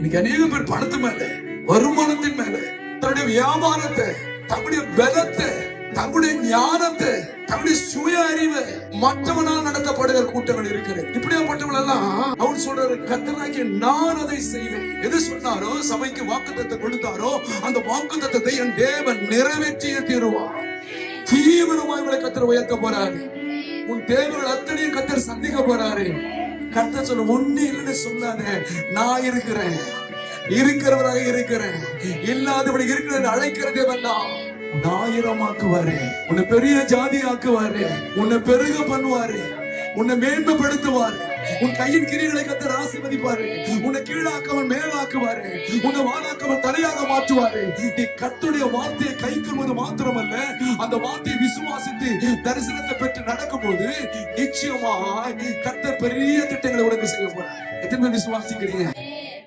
இன்னைக்கு அநேக பேர் பணத்து மேல, வருமானத்தின் மேல, தன்னுடைய வியாபாரத்தை, தன்னுடைய பலத்தை, தன்னுடைய ஞானத்தை, தன்னுடைய சுய அறிவை மற்றவனால் நடத்தப்படுகிற கூட்டங்கள் இருக்கிறது. இப்படியாப்பட்டவர்கள் எல்லாம் அவர் சொல்றாரு, கர்த்தராகிய நான் அதை செய்வேன். எது சொன்னாரோ, சபைக்கு வாக்குத்தத்தத்தை கொடுத்தாரோ, அந்த வாக்குத்தத்தத்தை என் தேவன் நிறைவேற்றிய தீருவார். தீவிரமாய் உங்களை கர்த்தர் உயர்த்த போறாரு. உன் தேவர்கள் அத்தனையும் கர்த்தர் சந்திக்க போறாரு. கர்த்தர் சொல்ல, ஒண்ணு இல்லைன்னு சொல்லாத, நான் இருக்கிறேன், இருக்கிறவராக இருக்கிறேன், இல்லாதபடி இருக்கிறது அழைக்கிற தேவன் தான். ஆயிரமாக்குவாரு, உன்னை பெரிய ஜாதி ஆக்குவாரு, உன்னை பெருக பண்ணுவாரு, உன்னை மேன்மைப்படுத்துவாரு, உன் கையின் கிரியைகளை கர்த்தர் ஆசீர்வதிப்பாரு, உன்னை கீழாக்கவன் மேலாக்குவாரு, உன்னை வாழாக்கவன் தலையாக மாற்றுவாரு. நீ கர்த்தருடைய வார்த்தையை கை கொள்வது மாத்திரமல்ல, அந்த வார்த்தையை விசுவாசித்து தரிசனத்தை பெற்று நடக்கும்போது நிச்சயமாய் கர்த்தர் பெரிய திட்டங்களை உனக்கு செய்ய போறார். எத்தனை விசுவாசிக்கிறீங்க?